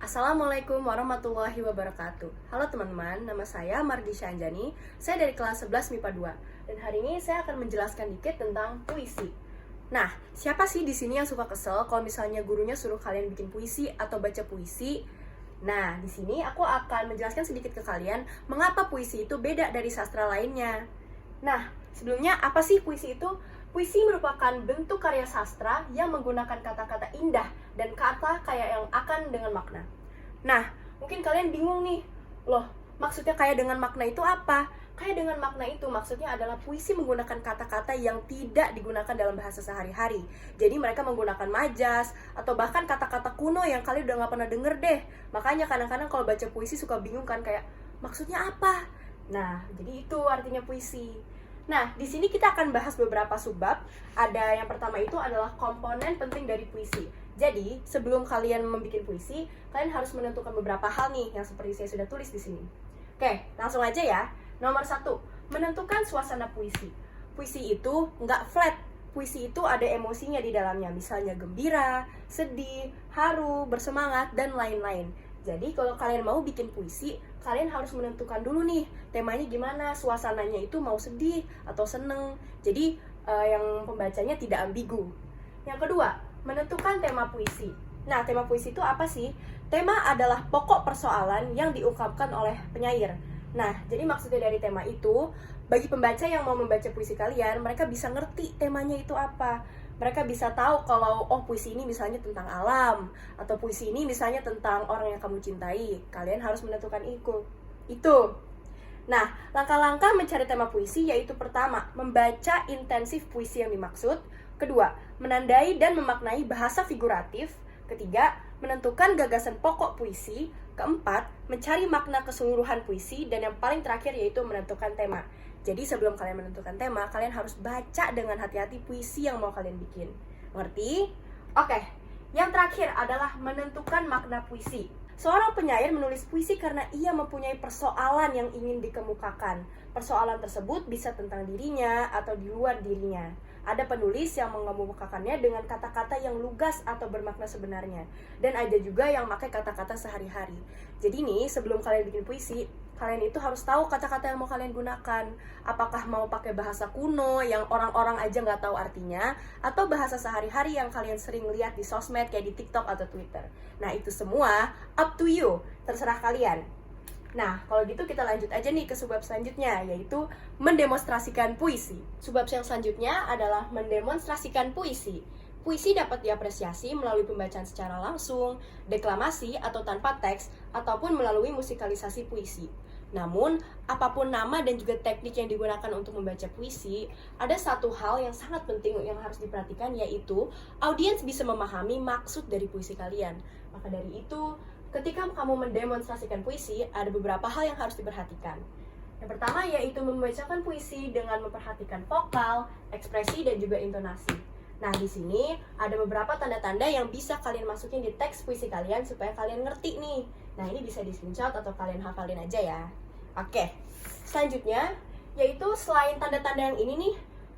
Assalamualaikum warahmatullahi wabarakatuh. Halo teman-teman, nama saya Mardisha Anjani. Saya dari kelas 11 MIPA 2. Dan hari ini saya akan menjelaskan dikit tentang puisi. Nah, siapa sih di sini yang suka kesel kalau misalnya gurunya suruh kalian bikin puisi atau baca puisi? Nah, di sini aku akan menjelaskan sedikit ke kalian mengapa puisi itu beda dari sastra lainnya. Nah, sebelumnya apa sih puisi itu? Puisi merupakan bentuk karya sastra yang menggunakan kata-kata indah dan kata kayak yang akan dengan makna. Nah, mungkin kalian bingung nih, loh, maksudnya kaya dengan makna itu apa? Kaya dengan makna itu maksudnya adalah puisi menggunakan kata-kata yang tidak digunakan dalam bahasa sehari-hari. Jadi mereka menggunakan majas, atau bahkan kata-kata kuno yang kalian udah gak pernah denger deh. Makanya kadang-kadang kalau baca puisi suka bingung kan, kayak, maksudnya apa? Nah, jadi itu artinya puisi. Nah, di sini kita akan bahas beberapa subbab. Ada yang pertama itu adalah komponen penting dari puisi. Jadi, sebelum kalian membuat puisi, kalian harus menentukan beberapa hal nih yang seperti saya sudah tulis di sini. Oke, langsung aja ya. Nomor 1, menentukan suasana puisi. Puisi itu nggak flat. Puisi itu ada emosinya di dalamnya, misalnya gembira, sedih, haru, bersemangat, dan lain-lain. Jadi kalau kalian mau bikin puisi, kalian harus menentukan dulu nih temanya gimana, suasananya itu mau sedih atau seneng. Jadi yang pembacanya tidak ambigu. Yang kedua, menentukan tema puisi. Nah, tema puisi itu apa sih? Tema adalah pokok persoalan yang diungkapkan oleh penyair. Nah, jadi maksudnya dari tema itu, bagi pembaca yang mau membaca puisi kalian, mereka bisa ngerti temanya itu apa. Mereka bisa tahu kalau, oh puisi ini misalnya tentang alam, atau puisi ini misalnya tentang orang yang kamu cintai. Kalian harus menentukan itu. Nah, langkah-langkah mencari tema puisi yaitu pertama, membaca intensif puisi yang dimaksud. Kedua, menandai dan memaknai bahasa figuratif. Ketiga, menentukan gagasan pokok puisi. Keempat, mencari makna keseluruhan puisi. Dan yang paling terakhir yaitu menentukan tema. Jadi sebelum kalian menentukan tema, kalian harus baca dengan hati-hati puisi yang mau kalian bikin. Ngerti? Oke, yang terakhir adalah menentukan makna puisi. Seorang penyair menulis puisi karena ia mempunyai persoalan yang ingin dikemukakan. Persoalan tersebut bisa tentang dirinya atau di luar dirinya. Ada penulis yang mengemukakannya dengan kata-kata yang lugas atau bermakna sebenarnya. Dan ada juga yang pakai kata-kata sehari-hari. Jadi nih, sebelum kalian bikin puisi, kalian itu harus tahu kata-kata yang mau kalian gunakan. Apakah mau pakai bahasa kuno yang orang-orang aja nggak tahu artinya, atau bahasa sehari-hari yang kalian sering lihat di sosmed kayak di TikTok atau Twitter. Nah, itu semua up to you, terserah kalian. Nah, kalau gitu kita lanjut aja nih ke subbab selanjutnya, yaitu mendemonstrasikan puisi. Subbab yang selanjutnya adalah mendemonstrasikan puisi. Puisi dapat diapresiasi melalui pembacaan secara langsung, deklamasi atau tanpa teks, ataupun melalui musikalisasi puisi. Namun, apapun nama dan juga teknik yang digunakan untuk membaca puisi, ada satu hal yang sangat penting yang harus diperhatikan, yaitu audiens bisa memahami maksud dari puisi kalian. Maka dari itu, ketika kamu mendemonstrasikan puisi, ada beberapa hal yang harus diperhatikan. Yang pertama yaitu membacakan puisi dengan memperhatikan vokal, ekspresi, dan juga intonasi. Nah, di sini ada beberapa tanda-tanda yang bisa kalian masukin di teks puisi kalian supaya kalian ngerti nih. Nah, ini bisa di-screenshot atau kalian hafalin aja ya. Oke, selanjutnya yaitu selain tanda-tanda yang ini nih,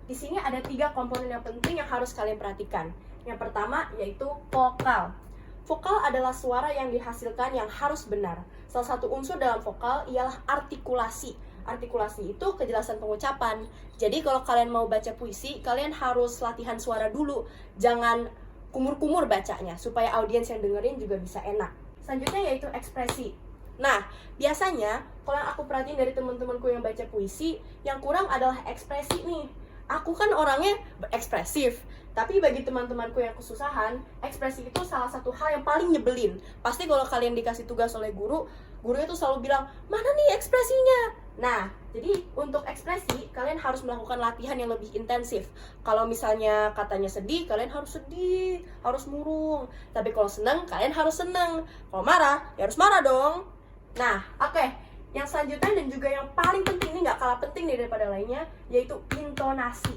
di sini ada 3 komponen yang penting yang harus kalian perhatikan. Yang pertama yaitu vokal. Vokal adalah suara yang dihasilkan yang harus benar. Salah satu unsur dalam vokal ialah artikulasi. Artikulasi itu kejelasan pengucapan. Jadi kalau kalian mau baca puisi, kalian harus latihan suara dulu. Jangan kumur-kumur bacanya, supaya audiens yang dengerin juga bisa enak. Selanjutnya yaitu ekspresi. Nah, biasanya kalau aku perhatiin dari teman-temanku yang baca puisi, yang kurang adalah ekspresi nih. Aku kan orangnya berekspresif, tapi bagi teman-temanku yang kesusahan, ekspresi itu salah satu hal yang paling nyebelin. Pasti kalau kalian dikasih tugas oleh gurunya tuh selalu bilang, mana nih ekspresinya? Nah, jadi untuk ekspresi, kalian harus melakukan latihan yang lebih intensif. Kalau misalnya katanya sedih, kalian harus sedih, harus murung. Tapi kalau seneng, kalian harus seneng. Kalau marah, ya harus marah dong. Nah, oke. Yang selanjutnya dan juga yang paling penting, ini gak kalah penting nih daripada lainnya, yaitu intonasi.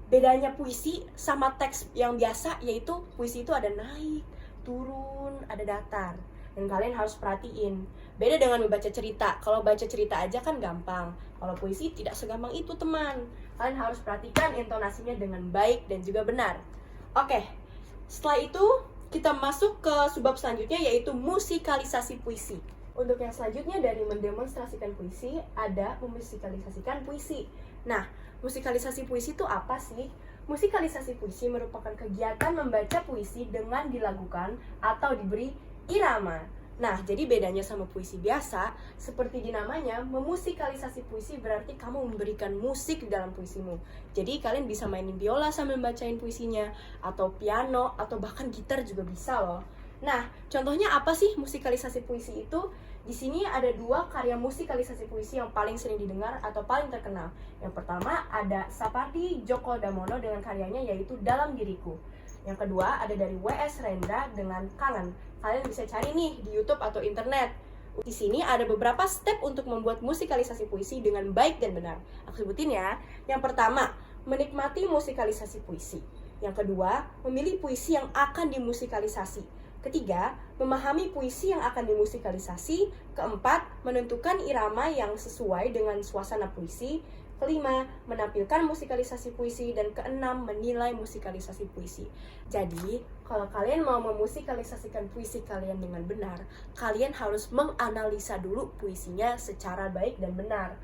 Bedanya puisi sama teks yang biasa, yaitu puisi itu ada naik, turun, ada datar. Dan kalian harus perhatiin. Beda dengan membaca cerita. Kalau baca cerita aja kan gampang. Kalau puisi tidak segampang itu, teman. Kalian harus perhatikan intonasinya dengan baik dan juga benar. Oke, setelah itu kita masuk ke subbab selanjutnya, yaitu musikalisasi puisi. Untuk yang selanjutnya dari mendemonstrasikan puisi, ada memusikalisasikan puisi. Nah, musikalisasi puisi itu apa sih? Musikalisasi puisi merupakan kegiatan membaca puisi dengan dilakukan atau diberi irama. Nah, jadi bedanya sama puisi biasa, seperti di namanya, memusikalisasi puisi berarti kamu memberikan musik dalam puisimu. Jadi kalian bisa mainin biola sambil bacain puisinya, atau piano, atau bahkan gitar juga bisa loh. Nah, contohnya apa sih musikalisasi puisi itu? Di sini ada 2 karya musikalisasi puisi yang paling sering didengar atau paling terkenal. Yang pertama ada Sapardi Djoko Damono dengan karyanya yaitu Dalam Diriku. Yang kedua ada dari W.S. Rendra dengan Kangen. Kalian bisa cari nih di YouTube atau internet. Di sini ada beberapa step untuk membuat musikalisasi puisi dengan baik dan benar. Aku sebutin ya. Yang pertama, menikmati musikalisasi puisi. Yang kedua, memilih puisi yang akan dimusikalisasi. Ketiga, memahami puisi yang akan dimusikalisasi. Keempat, menentukan irama yang sesuai dengan suasana puisi. Kelima, menampilkan musikalisasi puisi. Dan keenam, menilai musikalisasi puisi. Jadi, kalau kalian mau memusikalisasikan puisi kalian dengan benar, kalian harus menganalisa dulu puisinya secara baik dan benar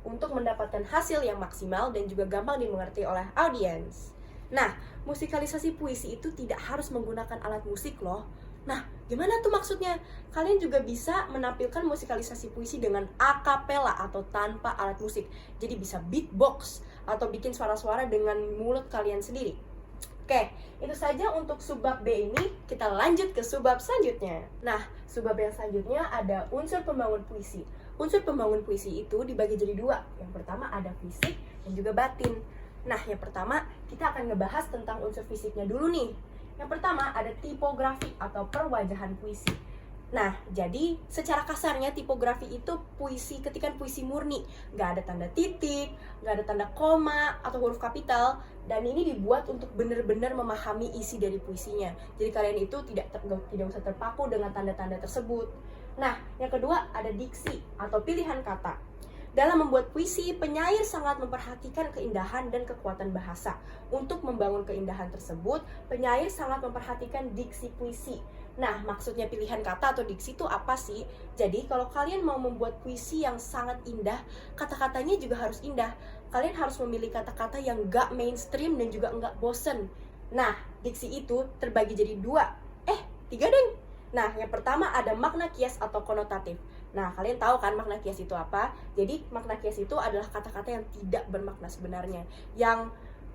untuk mendapatkan hasil yang maksimal dan juga gampang dimengerti oleh audiens. Nah, musikalisasi puisi itu tidak harus menggunakan alat musik loh. Nah, gimana tuh maksudnya? Kalian juga bisa menampilkan musikalisasi puisi dengan akapela atau tanpa alat musik. Jadi bisa beatbox atau bikin suara-suara dengan mulut kalian sendiri. Oke, itu saja untuk subbab B ini. Kita lanjut ke subbab selanjutnya. Nah, subbab yang selanjutnya ada unsur pembangun puisi. Unsur pembangun puisi itu dibagi jadi 2. Yang pertama ada fisik dan juga batin. Nah, yang pertama kita akan ngebahas tentang unsur fisiknya dulu nih. Yang pertama ada tipografi atau perwajahan puisi. Nah, jadi secara kasarnya tipografi itu puisi, ketikan puisi murni. Nggak ada tanda titik, nggak ada tanda koma atau huruf kapital. Dan ini dibuat untuk benar-benar memahami isi dari puisinya. Jadi kalian itu tidak usah terpaku dengan tanda-tanda tersebut. Nah, yang kedua ada diksi atau pilihan kata. Dalam membuat puisi, penyair sangat memperhatikan keindahan dan kekuatan bahasa. Untuk membangun keindahan tersebut, penyair sangat memperhatikan diksi puisi. Nah, maksudnya pilihan kata atau diksi itu apa sih? Jadi, kalau kalian mau membuat puisi yang sangat indah, kata-katanya juga harus indah. Kalian harus memilih kata-kata yang gak mainstream dan juga gak bosen. Nah, diksi itu terbagi jadi 3 deng. Nah, yang pertama ada makna kias atau konotatif. Nah, kalian tahu kan makna kias itu apa? Jadi, makna kias itu adalah kata-kata yang tidak bermakna sebenarnya. Yang,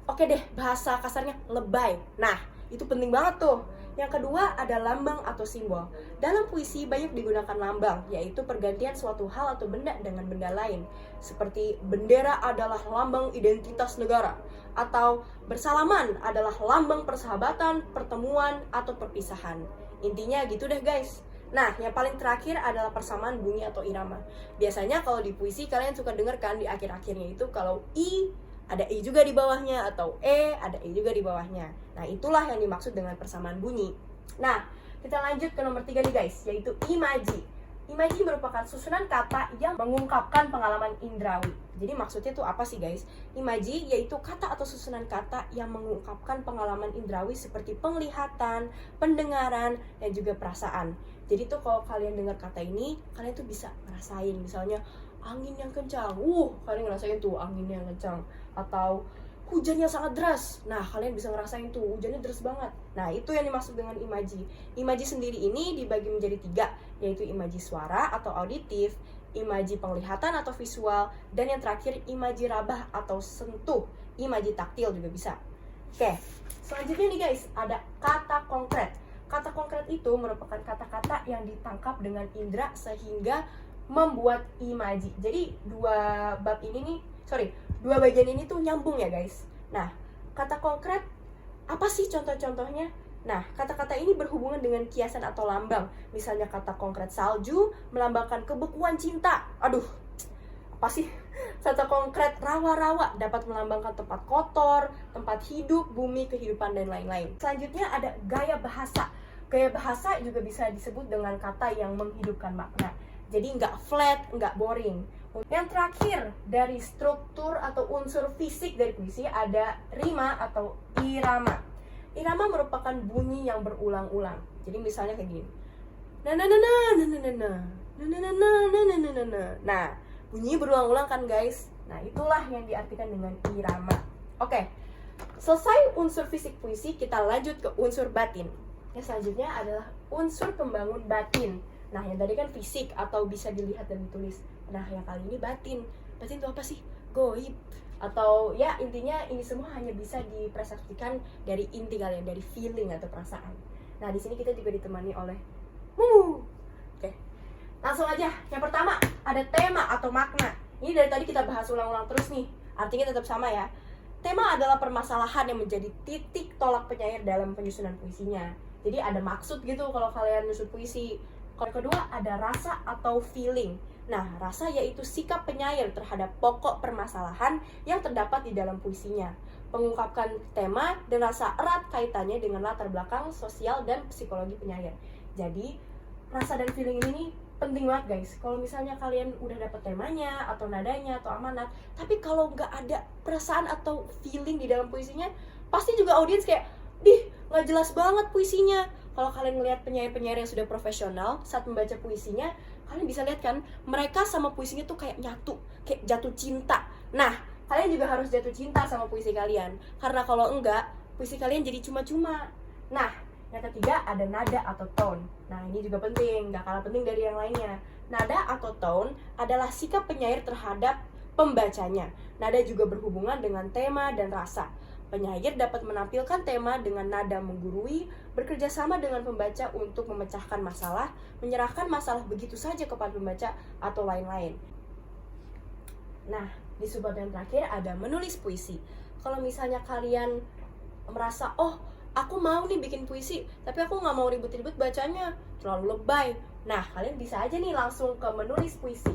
oke deh, bahasa kasarnya lebay. Nah, itu penting banget tuh. Yang kedua ada lambang atau simbol. Dalam puisi banyak digunakan lambang, yaitu pergantian suatu hal atau benda dengan benda lain. Seperti bendera adalah lambang identitas negara. Atau bersalaman adalah lambang persahabatan, pertemuan, atau perpisahan. Intinya gitu deh guys. Nah, yang paling terakhir adalah persamaan bunyi atau irama. Biasanya kalau di puisi kalian suka dengar kan di akhir-akhirnya itu kalau I, ada I juga di bawahnya, atau E, ada E juga di bawahnya. Nah, itulah yang dimaksud dengan persamaan bunyi. Nah, kita lanjut ke nomor 3 nih guys, yaitu imaji. Imaji merupakan susunan kata yang mengungkapkan pengalaman indrawi. Jadi maksudnya tuh apa sih guys? Imaji yaitu kata atau susunan kata yang mengungkapkan pengalaman indrawi seperti penglihatan, pendengaran, dan juga perasaan. Jadi tuh kalau kalian dengar kata ini, kalian tuh bisa ngerasain misalnya angin yang kencang. Kalian ngerasain tuh angin yang kencang. Atau hujan yang sangat deras. Nah, kalian bisa ngerasain tuh hujannya deras banget. Nah, itu yang dimaksud dengan imaji. Imaji sendiri ini dibagi menjadi 3, yaitu imaji suara atau auditif, imaji penglihatan atau visual, dan yang terakhir imaji rabah atau sentuh, imaji taktil juga bisa. Oke, selanjutnya nih guys, ada kata konkret. Kata konkret itu merupakan kata-kata yang ditangkap dengan indera sehingga membuat imaji. Jadi dua bagian ini tuh nyambung ya guys. Nah, kata konkret apa sih contoh-contohnya? Nah, kata-kata ini berhubungan dengan kiasan atau lambang. Misalnya kata konkret salju melambangkan kebekuan cinta. Aduh, apa sih? Kata konkret rawa-rawa dapat melambangkan tempat kotor, tempat hidup, bumi, kehidupan, dan lain-lain. Selanjutnya ada gaya bahasa. Gaya bahasa juga bisa disebut dengan kata yang menghidupkan makna. Jadi nggak flat, nggak boring. Yang terakhir, dari struktur atau unsur fisik dari puisi ada rima atau irama. Irama merupakan bunyi yang berulang-ulang. Jadi misalnya kayak gini. Na na na na na na na na na na na na na na na. Nah, bunyi berulang-ulang kan guys. Nah, itulah yang diartikan dengan irama. Oke. Selesai unsur fisik puisi, kita lanjut ke unsur batin. Yang selanjutnya adalah unsur pembangun batin. Nah, yang tadi kan fisik atau bisa dilihat dan ditulis. Nah, yang kali ini batin. Batin itu apa sih? Goib. Atau ya intinya ini semua hanya bisa dipersepsikan dari inti kalian, dari feeling atau perasaan. Nah, di sini kita juga ditemani oleh Oke. Langsung aja. Yang pertama, ada tema atau makna. Ini dari tadi kita bahas ulang-ulang terus nih. Artinya tetap sama ya. Tema adalah permasalahan yang menjadi titik tolak penyair dalam penyusunan puisinya. Jadi ada maksud gitu kalau kalian nyusun puisi. Kalau kedua ada rasa atau feeling. Nah, rasa yaitu sikap penyair terhadap pokok permasalahan yang terdapat di dalam puisinya. Mengungkapkan tema dan rasa erat kaitannya dengan latar belakang sosial dan psikologi penyair. Jadi, rasa dan feeling ini nih penting banget guys. Kalau misalnya kalian udah dapet temanya, atau nadanya, atau amanat, tapi kalau nggak ada perasaan atau feeling di dalam puisinya, pasti juga audiens kayak, nggak jelas banget puisinya. Kalau kalian ngelihat penyair-penyair yang sudah profesional saat membaca puisinya, kalian bisa lihat kan, mereka sama puisinya tuh kayak nyatu, kayak jatuh cinta. Nah, kalian juga harus jatuh cinta sama puisi kalian. Karena kalau enggak, puisi kalian jadi cuma-cuma. Nah, yang ketiga ada nada atau tone. Nah, ini juga penting, nggak kalah penting dari yang lainnya. Nada atau tone adalah sikap penyair terhadap pembacanya. Nada juga berhubungan dengan tema dan rasa. Penyair dapat menampilkan tema dengan nada menggurui, bekerja sama dengan pembaca untuk memecahkan masalah, menyerahkan masalah begitu saja kepada pembaca, atau lain-lain. Nah, di subbab yang terakhir ada menulis puisi. Kalau misalnya kalian merasa, aku mau nih bikin puisi, tapi aku nggak mau ribet-ribet bacanya, terlalu lebay. Nah, kalian bisa aja nih langsung ke menulis puisi.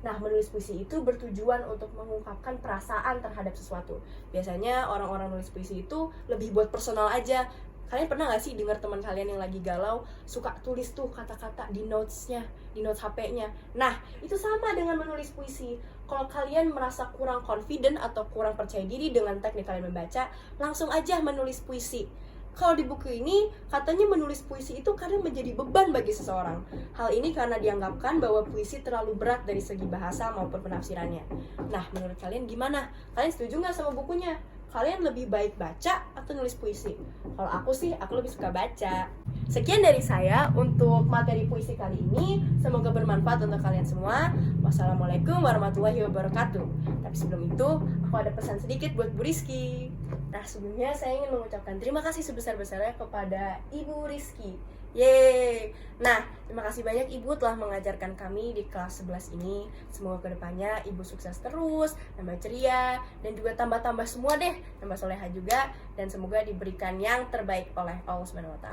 Nah, menulis puisi itu bertujuan untuk mengungkapkan perasaan terhadap sesuatu. Biasanya orang-orang nulis puisi itu lebih buat personal aja. Kalian pernah gak sih dengar teman kalian yang lagi galau, suka tulis tuh kata-kata di notesnya, di notes HP-nya. Nah, itu sama dengan menulis puisi. Kalau kalian merasa kurang confident atau kurang percaya diri dengan teknik kalian membaca, langsung aja menulis puisi. Kalau di buku ini, katanya menulis puisi itu kadang menjadi beban bagi seseorang. Hal ini karena dianggapkan bahwa puisi terlalu berat dari segi bahasa maupun penafsirannya. Nah, menurut kalian gimana? Kalian setuju nggak sama bukunya? Kalian lebih baik baca atau nulis puisi? Kalau aku sih, aku lebih suka baca. Sekian dari saya untuk materi puisi kali ini. Semoga bermanfaat untuk kalian semua. Wassalamualaikum warahmatullahi wabarakatuh. Tapi sebelum itu, aku ada pesan sedikit buat Bu Rizky. Nah, sebelumnya saya ingin mengucapkan terima kasih sebesar-besarnya kepada Ibu Rizky. Yeay. Nah, terima kasih banyak Ibu telah mengajarkan kami di kelas 11 ini. Semoga kedepannya Ibu sukses terus, tambah ceria, dan juga tambah-tambah semua deh, tambah soleha juga, dan semoga diberikan yang terbaik oleh Allah SWT.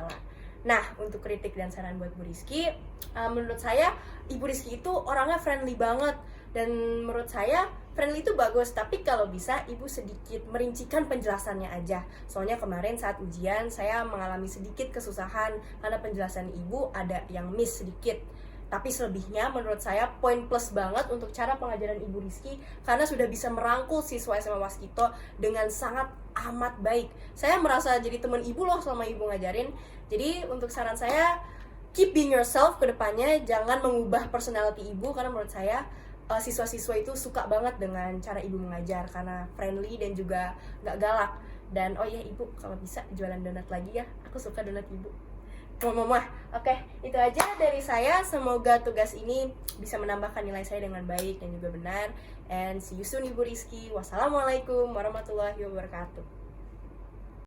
Nah, untuk kritik dan saran buat Bu Rizky, menurut saya Ibu Rizky itu orangnya friendly banget. Dan menurut saya friendly itu bagus, tapi kalau bisa Ibu sedikit merincikan penjelasannya aja. Soalnya kemarin saat ujian saya mengalami sedikit kesusahan karena penjelasan Ibu ada yang miss sedikit. Tapi selebihnya menurut saya poin plus banget untuk cara pengajaran Ibu Rizky, karena sudah bisa merangkul siswa SMA Waskito dengan sangat amat baik. Saya merasa jadi teman Ibu loh selama Ibu ngajarin. Jadi untuk saran saya, keep being yourself ke depannya, jangan mengubah personality Ibu, karena menurut saya siswa-siswa itu suka banget dengan cara Ibu mengajar karena friendly dan juga gak galak. Dan oh iya Ibu, kalau bisa jualan donat lagi ya, aku suka donat Ibu. Oke, itu aja dari saya. Semoga tugas ini bisa menambahkan nilai saya dengan baik dan juga benar. And see you soon Ibu Rizky. Wassalamualaikum warahmatullahi wabarakatuh.